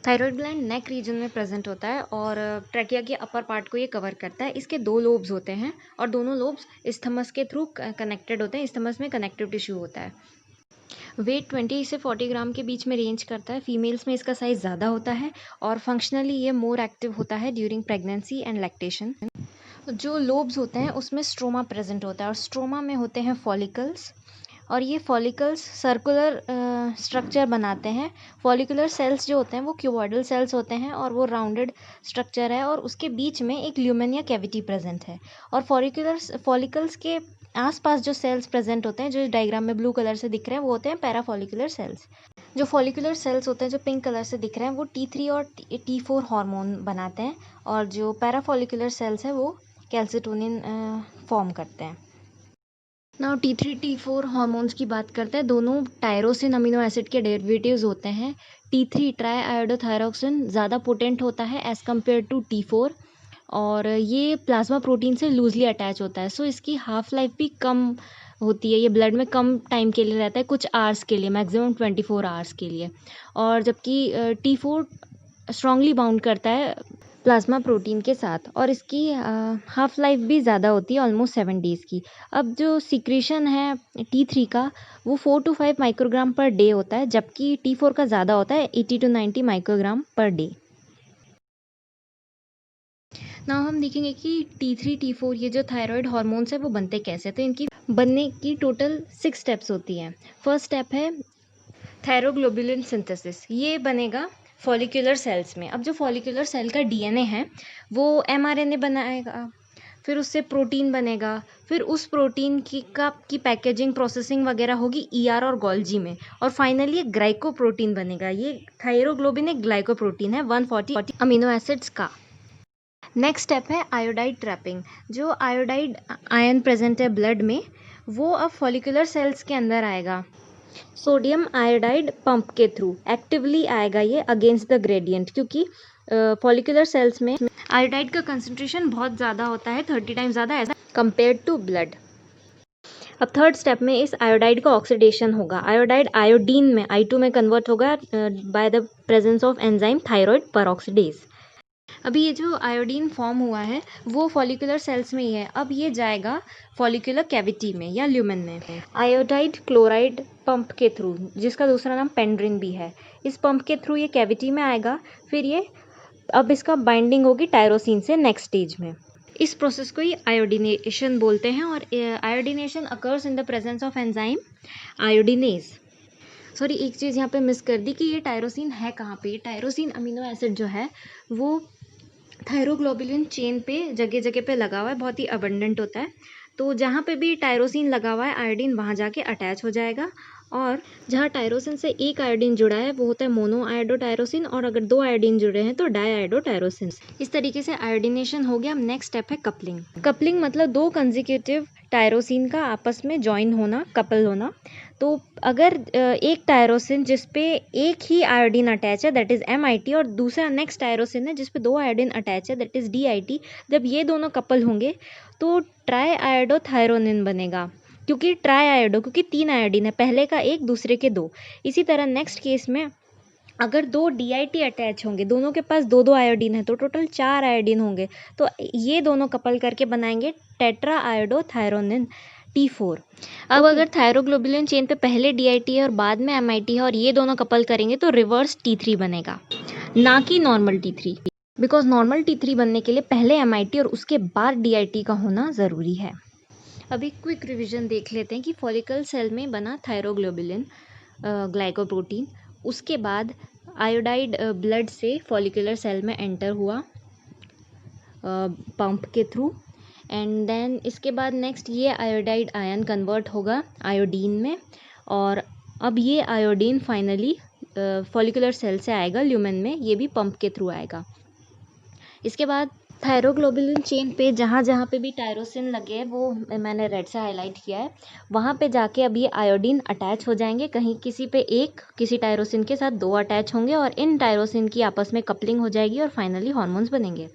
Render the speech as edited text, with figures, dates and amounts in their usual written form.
Thyroid gland neck region में present होता है और ट्रैकिया के अपर पार्ट को ये कवर करता है। इसके 2 लोब्स होते हैं और दोनों लोब्स इस्थमस के थ्रू कनेक्टेड होते हैं। इस्थमस में कनेक्टिव टिश्यू होता है। वेट 20 से 40 ग्राम के बीच में रेंज करता है। फीमेल्स में इसका साइज़ ज़्यादा होता है और फंक्शनली ये मोर एक्टिव होता है ड्यूरिंग प्रेगनेंसी एंड लैक्टेशन। जो लोब्स होते हैं उसमें स्ट्रोमा प्रेजेंट होता है और स्ट्रोमा में होते हैं फॉलिकल्स और ये फॉलिकल्स सर्कुलर स्ट्रक्चर बनाते हैं। फॉलिकुलर सेल्स जो होते हैं वो क्यूबॉइडल सेल्स होते हैं और वो राउंडेड स्ट्रक्चर है और उसके बीच में एक ल्यूमेन या कैविटी प्रेजेंट है। और फॉलिकल्स के आसपास जो सेल्स प्रेजेंट होते हैं, जो डायग्राम में ब्लू कलर से दिख रहे हैं, वो होते हैं पैराफॉलिकुलर सेल्स। जो फॉलिकुलर सेल्स होते हैं जो पिंक कलर से दिख रहे हैं वो T3 और T4 हार्मोन बनाते हैं और जो पैराफॉलिकुलर सेल्स हैं वो कैल्सिटोनिन फॉर्म करते हैं। नाउ T3 T4 हार्मोन्स की बात करते हैं। दोनों टायरोसिन अमीनो एसिड के डेरिवेटिव्स होते हैं। T3 ट्राई आयोडोथायरोक्सिन ज़्यादा पोटेंट होता है एज़ कम्पेयर टू T4 और ये प्लाज्मा प्रोटीन से लूजली अटैच होता है। सो इसकी हाफ लाइफ भी कम होती है। ये ब्लड में कम टाइम के लिए रहता है, कुछ आवर्स के लिए, मैक्सिमम 24 आवर्स के लिए। और जबकि T4 स्ट्रांगली बाउंड करता है प्लाज्मा प्रोटीन के साथ और इसकी हाफ लाइफ भी ज़्यादा होती है, ऑलमोस्ट 7 डेज़ की। अब जो सिक्रीशन है T3 का वो 4 to 5 माइक्रोग्राम पर डे होता है, जबकि T4 का ज़्यादा होता है, 80 to 90 माइक्रोग्राम पर डे। ना हम देखेंगे कि T3 T4 ये जो थायराइड हार्मोन्स है वो बनते कैसे। तो इनकी बनने की टोटल 6 स्टेप्स होती हैं। फर्स्ट स्टेप है थायरोग्लोबुलिन सिंथेसिस। ये बनेगा फॉलिकुलर सेल्स में। अब जो फॉलिकुलर सेल का डीएनए है वो एमआरएनए बनाएगा, फिर उससे प्रोटीन बनेगा, फिर उस प्रोटीन की पैकेजिंग प्रोसेसिंग वगैरह होगी ईआर और गोल्जी में और फाइनली एक ग्लाइकोप्रोटीन बनेगा। ये थायरोग्लोबिन एक ग्लाइकोप्रोटीन है 140 अमीनो एसिड्स का। नेक्स्ट स्टेप है आयोडाइड ट्रैपिंग। जो आयोडाइड आयन प्रेजेंट है ब्लड में वो अब फॉलिकुलर सेल्स के अंदर आएगा। सोडियम आयोडाइड पंप के थ्रू एक्टिवली आएगा ये अगेंस्ट द ग्रेडियंट, क्योंकि फॉलिकुलर सेल्स में आयोडाइड का कंसंट्रेशन बहुत ज़्यादा होता है, 30 टाइम्स ज़्यादा एज कंपेयर टू ब्लड। अब थर्ड स्टेप में इस आयोडाइड का ऑक्सीडेशन होगा। आयोडाइड आयोडीन में I2 में कन्वर्ट होगा by the presence of enzyme thyroid peroxidase. अभी ये जो आयोडीन फॉर्म हुआ है वो फॉलिकुलर सेल्स में ही है। अब ये जाएगा फॉलिकुलर कैविटी में या ल्यूमेन में आयोडाइड क्लोराइड पंप के थ्रू, जिसका दूसरा नाम पेंड्रिन भी है। इस पंप के थ्रू ये कैविटी में आएगा, फिर ये अब इसका बाइंडिंग होगी टायरोसिन से नेक्स्ट स्टेज में। इस प्रोसेस को ही आयोडीनेशन बोलते हैं और iodination occurs in the presence of enzyme iodinase. Sorry, एक चीज़ यहाँ पे मिस कर दी कि ये टायरोसिन है कहाँ पे। टायरोसिन अमीनो एसिड जो है वो थायरोग्लोबुलिन चेन पे जगह जगह पे लगा हुआ है, बहुत ही अबंडेंट होता है। तो जहाँ पे भी टायरोसिन लगा हुआ है आयोडीन वहाँ जाके अटैच हो जाएगा और जहाँ टायरोसिन से एक आयोडीन जुड़ा है वो होता है मोनो आयोडोटायरोसिन और अगर 2 आयोडीन जुड़े हैं तो डाई आयोडोटायरोसिन। इस तरीके से आयोडीनेशन हो गया। अब नेक्स्ट स्टेप है कपलिंग। कपलिंग मतलब 2 कंसेक्यूटिव टायरोसिन का आपस में ज्वाइन होना, कपल होना। तो अगर एक टायरोसिन जिस पे एक ही आयोडीन अटैच है दैट इज MIT और दूसरा नेक्स्ट टायरोसिन है जिस पे 2 आयोडीन अटैच है दैट इज DIT, जब ये दोनों कपल होंगे तो ट्राई आयोडोथायरोनिन बनेगा। क्योंकि 3 आयोडीन है, पहले का 1 दूसरे के 2। इसी तरह नेक्स्ट केस में अगर 2 DIT अटैच होंगे, दोनों के पास 2-2 आयोडीन है तो टोटल 4 आयोडीन होंगे, तो ये दोनों कपल करके बनाएंगे टेट्रा आयोडोथायरोनिन T4। अब अगर थायरोग्लोबुलिन चेन पे पहले DIT है और बाद में MIT है और ये दोनों कपल करेंगे तो रिवर्स T3 बनेगा, ना कि normal T3। Because normal T3 बनने के लिए पहले MIT और उसके बाद DIT का होना ज़रूरी है। अभी क्विक रिवीजन देख लेते हैं कि फॉलिकल सेल में बना थायरोग्लोबुलिन ग्लाइकोप्रोटीन, उसके बाद आयोडाइड ब्लड से फॉलिकुलर सेल में एंटर हुआ पंप के थ्रू एंड देन इसके बाद नेक्स्ट ये आयोडाइड आयन कन्वर्ट होगा आयोडीन में और अब ये आयोडीन फाइनली फॉलिकुलर सेल से आएगा ल्यूमेन में, ये भी पंप के थ्रू आएगा। इसके बाद थायरोग्लोबुलिन चेन पे जहाँ जहाँ पे भी टायरोसिन लगे हैं वो मैंने रेड से हाईलाइट किया है, वहाँ पे जाके अब ये आयोडीन अटैच हो जाएंगे। कहीं किसी पे एक, किसी टायरोसिन के साथ 2 अटैच होंगे और इन टायरोसिन की आपस में कपलिंग हो जाएगी और फाइनली हार्मोन्स बनेंगे।